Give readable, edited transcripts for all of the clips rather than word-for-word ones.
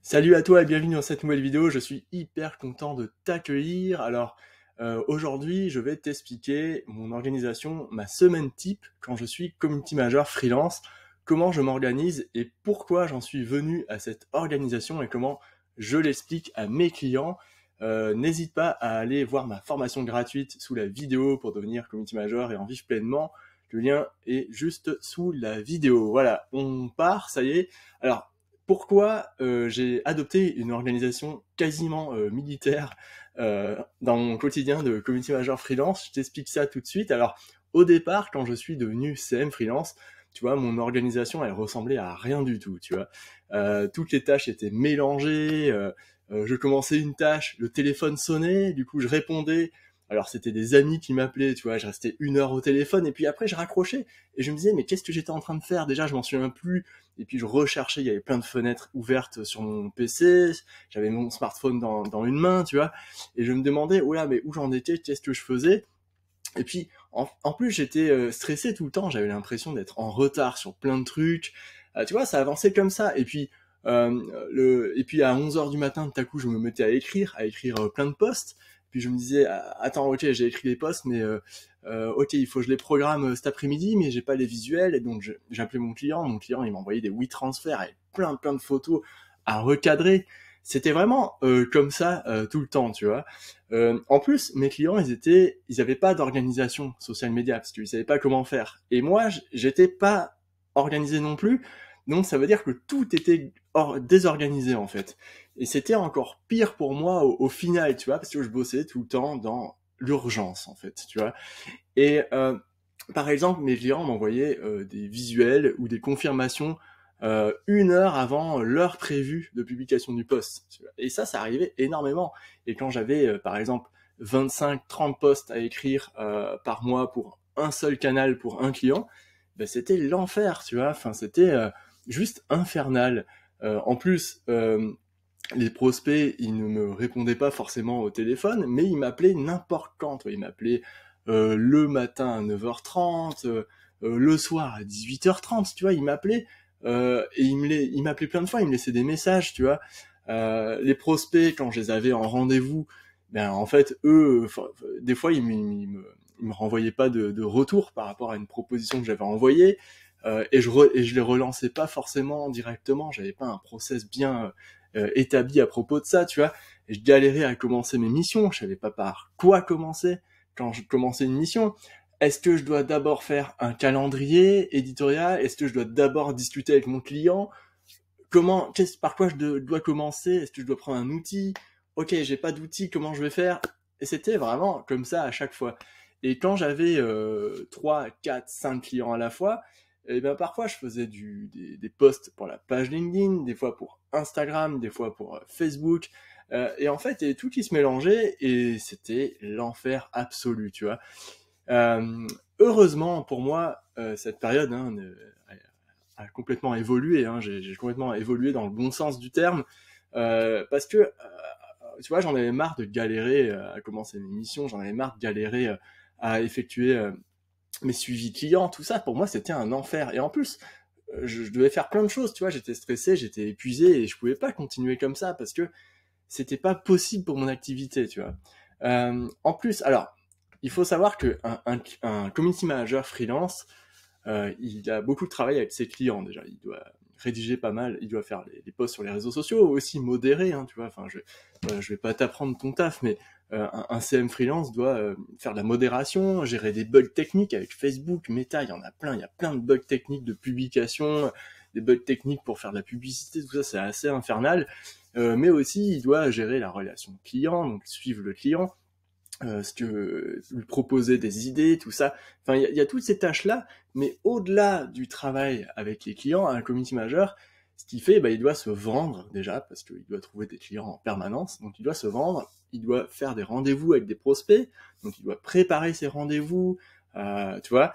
Salut à toi et bienvenue dans cette nouvelle vidéo, je suis hyper content de t'accueillir. Aujourd'hui, je vais t'expliquer mon organisation, ma semaine type quand je suis community manager freelance, comment je m'organise et pourquoi j'en suis venu à cette organisation et comment je l'explique à mes clients. N'hésite pas à aller voir ma formation gratuite sous la vidéo pour devenir community manager et en vivre pleinement. Le lien est juste sous la vidéo. Voilà, on part, ça y est. Alors, pourquoi j'ai adopté une organisation quasiment militaire dans mon quotidien de community manager freelance. Je t'explique ça tout de suite. Alors, au départ, quand je suis devenu CM freelance, tu vois, mon organisation, elle ressemblait à rien du tout, tu vois. Toutes les tâches étaient mélangées. Je commençais une tâche, le téléphone sonnait, du coup, je répondais. Alors, c'était des amis qui m'appelaient, tu vois, je restais 1 heure au téléphone, et puis après, je raccrochais, et je me disais, mais qu'est-ce que j'étais en train de faire? Déjà, je m'en souviens plus. Et puis je recherchais, il y avait plein de fenêtres ouvertes sur mon PC, j'avais mon smartphone dans une main, tu vois, et je me demandais, oh là, mais où j'en étais, qu'est-ce que je faisais? Et puis, en plus, j'étais stressé tout le temps, j'avais l'impression d'être en retard sur plein de trucs, tu vois, ça avançait comme ça, et puis à 11 heures du matin, tout à coup, je me mettais à écrire plein de posts, puis je me disais, ah, attends, ok, j'ai écrit les posts, mais ok, il faut que je les programme cet après-midi, mais j'ai pas les visuels, et donc j'ai appelé mon client, il m'a envoyé des WeTransfer avec plein de photos à recadrer. C'était vraiment comme ça tout le temps, tu vois. En plus, mes clients, ils avaient pas d'organisation social media parce qu'ils savaient pas comment faire. Et moi, j'étais pas organisé non plus. Donc, ça veut dire que tout était désorganisé en fait. Et c'était encore pire pour moi au final, tu vois, parce que je bossais tout le temps dans l'urgence en fait, tu vois. Et par exemple, mes clients m'envoyaient des visuels ou des confirmations 1 heure avant l'heure prévue de publication du post. Et ça arrivait énormément. Et quand j'avais, par exemple, 25-30 posts à écrire par mois pour un seul canal pour un client, ben, c'était l'enfer, tu vois. Enfin, c'était juste infernal. En plus, les prospects, ils ne me répondaient pas forcément au téléphone, mais ils m'appelaient n'importe quand. Ils m'appelaient le matin à 9h30, le soir à 18h30, tu vois, ils m'appelaient, et ils m'appelaient plein de fois, ils me laissaient des messages, tu vois. Les prospects, quand je les avais en rendez-vous, ben en fait, eux, des fois, ils me renvoyaient pas de retour par rapport à une proposition que j'avais envoyée, et je les relançais pas forcément directement, j'avais pas un process bien établi à propos de ça, tu vois. Et je galérais à commencer mes missions, je savais pas par quoi commencer quand je commençais une mission. Est-ce que je dois d'abord faire un calendrier éditorial? Est-ce que je dois d'abord discuter avec mon client? Par quoi dois commencer? Est-ce que je dois prendre un outil? Ok, j'ai pas d'outil, comment je vais faire? Et c'était vraiment comme ça à chaque fois. Et quand j'avais 3, 4, 5 clients à la fois, et ben parfois je faisais des posts pour la page LinkedIn, des fois pour Instagram, des fois pour Facebook. Et en fait, il y avait tout qui se mélangeait et c'était l'enfer absolu, tu vois. Heureusement pour moi, cette période a complètement évolué. Hein, j'ai complètement évolué dans le bon sens du terme parce que tu vois, j'en avais marre de galérer à commencer mes missions, j'en avais marre de galérer à effectuer mes suivis clients, tout ça. Pour moi, c'était un enfer. Et en plus, je devais faire plein de choses. Tu vois, j'étais stressé, j'étais épuisé et je pouvais pas continuer comme ça parce que c'était pas possible pour mon activité, tu vois. En plus, alors, il faut savoir que un community manager freelance, il a beaucoup de travail avec ses clients déjà. Il doit rédiger pas mal, il doit faire les posts sur les réseaux sociaux, aussi modérer, hein, tu vois. Enfin, je vais pas t'apprendre ton taf, mais un CM freelance doit faire de la modération, gérer des bugs techniques avec Facebook, Meta, il y en a plein, il y a plein de bugs techniques de publication, des bugs techniques pour faire de la publicité, tout ça, c'est assez infernal. Mais aussi, il doit gérer la relation client, donc suivre le client, lui proposer des idées, tout ça. Enfin, il y a toutes ces tâches-là, mais au-delà du travail avec les clients, un community manager, ce qu'il fait, bah, il doit se vendre déjà, parce qu'il doit trouver des clients en permanence, donc il doit se vendre, il doit faire des rendez-vous avec des prospects, donc il doit préparer ses rendez-vous, tu vois.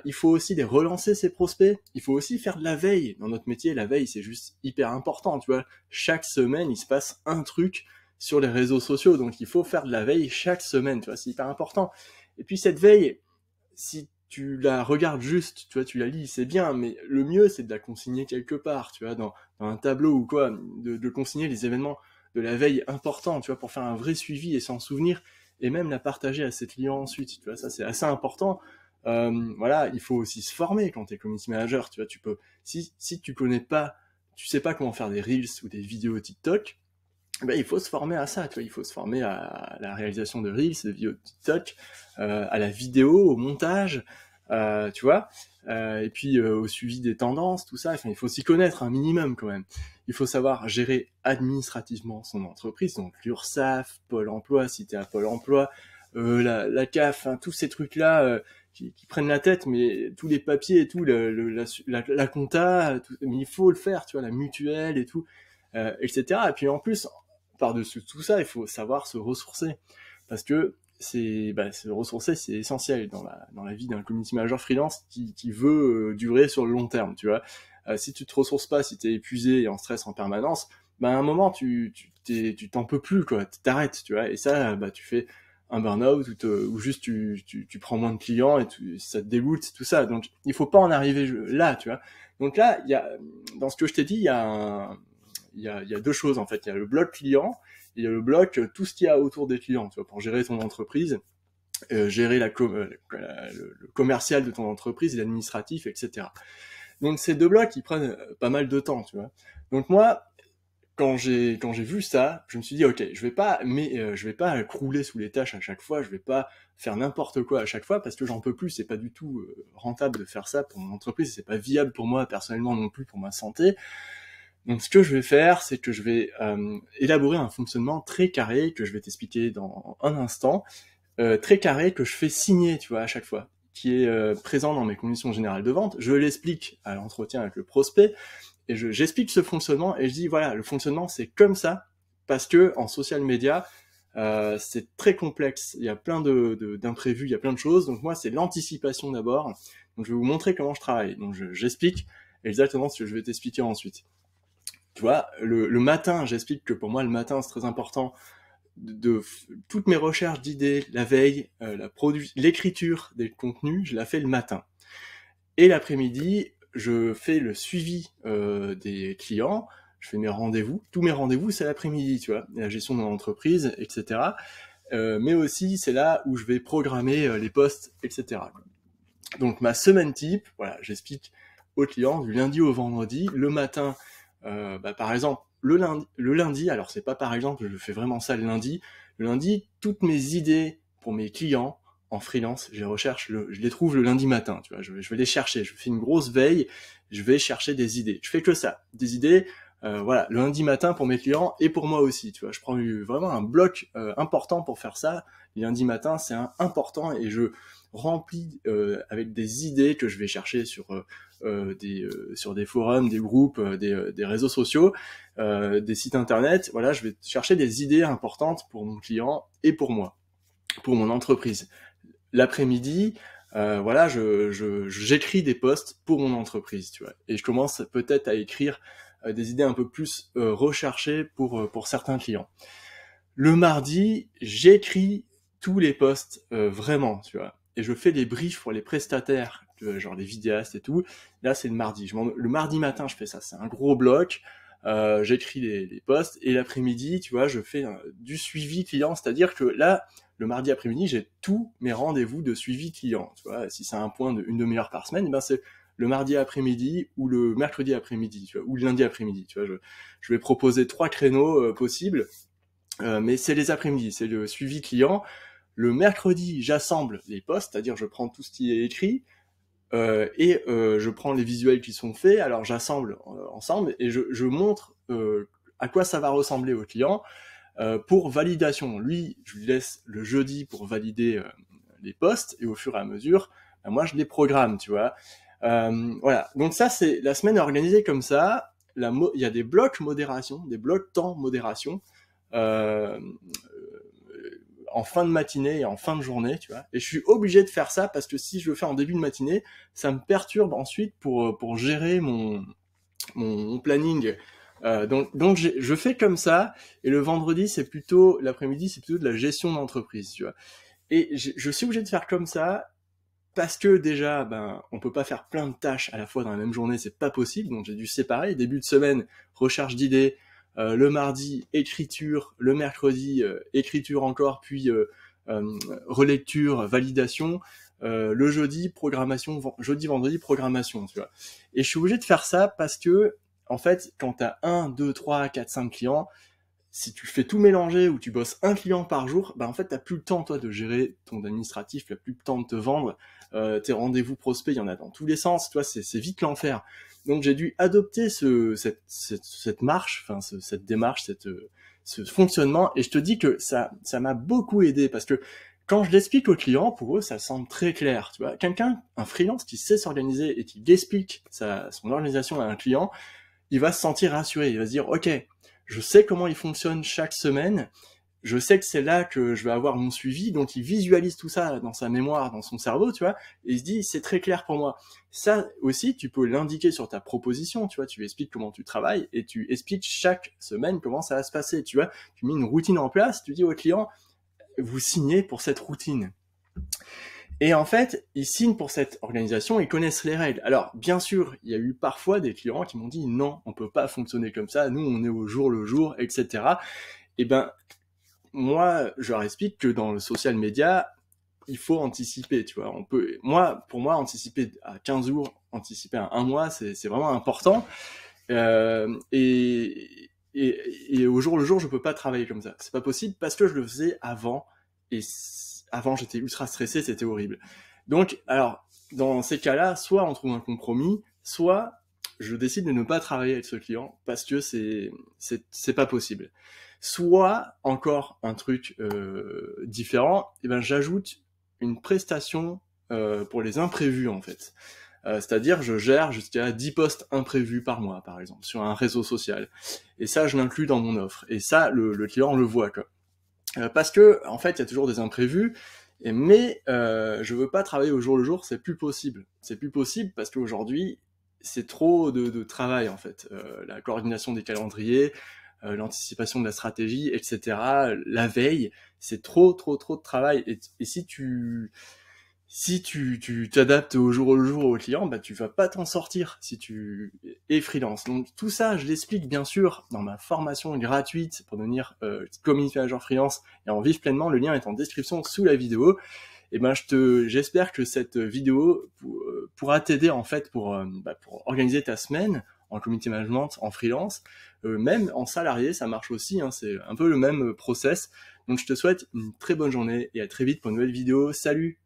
Il faut aussi les relancer, ses prospects, il faut aussi faire de la veille. Dans notre métier, la veille, c'est juste hyper important, tu vois. Chaque semaine, il se passe un truc sur les réseaux sociaux, donc il faut faire de la veille chaque semaine, tu vois, c'est hyper important. Et puis cette veille, si tu la regardes juste, tu vois, tu la lis, c'est bien, mais le mieux c'est de la consigner quelque part, tu vois, dans un tableau ou quoi, de consigner les événements de la veille importants, tu vois, pour faire un vrai suivi et s'en souvenir, et même la partager à ses clients ensuite, tu vois, ça c'est assez important. Voilà, il faut aussi se former quand t'es community manager, tu vois, tu peux, si tu connais pas, tu sais pas comment faire des reels ou des vidéos TikTok, ben, il faut se former à ça, tu vois, il faut se former à la réalisation de reels, de vidéos TikTok, à la vidéo, au montage, tu vois, et puis au suivi des tendances, tout ça. Enfin, il faut s'y connaître un minimum quand même. Il faut savoir gérer administrativement son entreprise, donc l'URSSAF, Pôle Emploi, si t'es à Pôle Emploi, la CAF, hein, tous ces trucs-là qui prennent la tête, mais tous les papiers et tout, la compta, tout, mais il faut le faire, tu vois, la mutuelle et tout, etc. Et puis en plus, par-dessus tout ça, il faut savoir se ressourcer. Parce que se ressourcer, c'est essentiel dans la vie d'un community manager freelance qui veut durer sur le long terme, tu vois. Si tu te ressources pas, si t'es épuisé et en stress en permanence, à un moment, tu t'en peux plus, quoi. T'arrêtes, tu vois. Et ça, tu fais un burn-out ou juste tu prends moins de clients et ça te dégoûte, tout ça. Donc, il faut pas en arriver là, tu vois. Donc là, dans ce que je t'ai dit, il y a deux choses en fait. Il y a le bloc client et il y a le bloc tout ce qu'il y a autour des clients, tu vois, pour gérer ton entreprise, gérer le commercial de ton entreprise et l'administratif, etc. Donc ces deux blocs, ils prennent pas mal de temps, tu vois. Donc moi, quand j'ai vu ça, je me suis dit ok, je vais pas crouler sous les tâches à chaque fois, je vais pas faire n'importe quoi à chaque fois parce que j'en peux plus, c'est pas du tout rentable de faire ça pour mon entreprise, c'est pas viable pour moi personnellement non plus pour ma santé. Donc ce que je vais faire, c'est que je vais élaborer un fonctionnement très carré que je vais t'expliquer dans un instant, très carré que je fais signer, tu vois, à chaque fois, qui est présent dans mes conditions générales de vente. Je l'explique à l'entretien avec le prospect et j'explique ce fonctionnement et je dis voilà, le fonctionnement c'est comme ça parce que en social media c'est très complexe, il y a plein d'imprévus, il y a plein de choses. Donc moi c'est l'anticipation d'abord. Donc je vais vous montrer comment je travaille. Donc j'explique exactement ce que je vais t'expliquer ensuite. Tu vois, le matin, j'explique que pour moi, le matin, c'est très important toutes mes recherches d'idées, la veille, l'écriture des contenus, je la fais le matin. Et l'après-midi, je fais le suivi des clients, je fais mes rendez-vous. Tous mes rendez-vous, c'est l'après-midi, tu vois, la gestion de mon entreprise, etc. Mais aussi, c'est là où je vais programmer les posts, etc. Donc ma semaine type, voilà, j'explique aux clients du lundi au vendredi, le matin. Par exemple, le lundi, alors c'est pas par exemple, je fais vraiment ça le lundi. Le lundi, toutes mes idées pour mes clients en freelance, je les trouve le lundi matin, tu vois, je vais les chercher, je fais une grosse veille, je vais chercher des idées. Je fais que ça, des idées, voilà, le lundi matin pour mes clients et pour moi aussi, tu vois. Je prends vraiment un bloc important pour faire ça. Le lundi matin, c'est important et je remplis avec des idées que je vais chercher sur des forums, des groupes, des réseaux sociaux, des sites internet. Voilà, je vais chercher des idées importantes pour mon client et pour moi, pour mon entreprise. L'après-midi, voilà, j'écris des posts pour mon entreprise, tu vois. Et je commence peut-être à écrire des idées un peu plus recherchées pour certains clients. Le mardi, j'écris tous les posts vraiment, tu vois. Et je fais des briefs pour les prestataires, genre les vidéastes et tout. Là, c'est le mardi. Le mardi matin, je fais ça. C'est un gros bloc. J'écris les posts. Et l'après-midi, tu vois, je fais du suivi client. C'est-à-dire que là, le mardi après-midi, j'ai tous mes rendez-vous de suivi client. Tu vois, si c'est un point d'une demi-heure par semaine, ben c'est le mardi après-midi ou le mercredi après-midi, tu vois, ou le lundi après-midi. Tu vois, je vais proposer 3 créneaux possibles. Mais c'est les après-midi, c'est le suivi client. Le mercredi, j'assemble les posts, c'est-à-dire je prends tout ce qui est écrit et je prends les visuels qui sont faits. Alors j'assemble ensemble et je montre à quoi ça va ressembler au client pour validation. Lui, je lui laisse le jeudi pour valider les posts et au fur et à mesure, moi je les programme, tu vois. Voilà. Donc ça, c'est la semaine organisée comme ça. Il y a des blocs modération, des blocs temps modération. Euh, en fin de matinée et en fin de journée, tu vois. Et je suis obligé de faire ça parce que si je le fais en début de matinée, ça me perturbe ensuite pour gérer mon planning. Donc je fais comme ça. Et le vendredi, l'après-midi, c'est plutôt de la gestion d'entreprise, tu vois. Et je suis obligé de faire comme ça parce que déjà, on peut pas faire plein de tâches à la fois dans la même journée, c'est pas possible, donc j'ai dû séparer. Début de semaine, recherche d'idées, le mardi, écriture, le mercredi, écriture encore, puis relecture, validation, le jeudi, programmation, jeudi, vendredi, programmation, tu vois. Et je suis obligé de faire ça parce que, en fait, quand t'as 1, 2, 3, 4, 5 clients, si tu fais tout mélanger ou tu bosses un client par jour, bah en fait t'as plus le temps toi de gérer ton administratif, t'as plus le temps de te vendre, tes rendez-vous prospects, il y en a dans tous les sens, toi c'est vite l'enfer. Donc j'ai dû adopter cette marche, enfin cette démarche, ce fonctionnement, et je te dis que ça m'a beaucoup aidé parce que quand je l'explique aux clients, pour eux ça semble très clair, tu vois. Quelqu'un, un freelance qui sait s'organiser et qui explique son organisation à un client, il va se sentir rassuré, il va se dire ok, je sais comment il fonctionne chaque semaine, je sais que c'est là que je vais avoir mon suivi, donc il visualise tout ça dans sa mémoire, dans son cerveau, tu vois, et il se dit, c'est très clair pour moi. Ça aussi, tu peux l'indiquer sur ta proposition, tu vois, tu expliques comment tu travailles, et tu expliques chaque semaine comment ça va se passer, tu vois. Tu mets une routine en place, tu dis au client, vous signez pour cette routine. Et en fait, ils signent pour cette organisation, ils connaissent les règles. Alors, bien sûr, il y a eu parfois des clients qui m'ont dit non, on peut pas fonctionner comme ça, nous on est au jour le jour, etc. Et moi, je leur explique que dans le social media, il faut anticiper, tu vois. Pour moi, anticiper à 15 jours, anticiper à 1 mois, c'est vraiment important. Et au jour le jour, je peux pas travailler comme ça. C'est pas possible parce que je le faisais avant, et avant j'étais ultra stressé, c'était horrible. Donc, alors, dans ces cas-là, soit on trouve un compromis, soit je décide de ne pas travailler avec ce client parce que c'est pas possible. Soit, encore un truc différent, j'ajoute une prestation pour les imprévus en fait. C'est-à-dire, je gère jusqu'à 10 posts imprévus par mois, par exemple, sur un réseau social. Et ça, je l'inclus dans mon offre. Et ça, le client le voit, quoi. Parce que, en fait, il y a toujours des imprévus, mais je veux pas travailler au jour le jour, c'est plus possible. C'est plus possible parce qu'aujourd'hui, c'est trop de travail, en fait. La coordination des calendriers, l'anticipation de la stratégie, etc., la veille, c'est trop de travail. Et si tu t'adaptes au jour le jour au client, tu vas pas t'en sortir si tu es freelance. Donc tout ça, je l'explique bien sûr dans ma formation gratuite pour devenir community manager freelance et en vivre pleinement. Le lien est en description sous la vidéo. Et j'espère que cette vidéo pourra t'aider en fait pour organiser ta semaine en community management, en freelance, même en salarié, ça marche aussi, hein, c'est un peu le même process. Donc je te souhaite une très bonne journée et à très vite pour une nouvelle vidéo. Salut!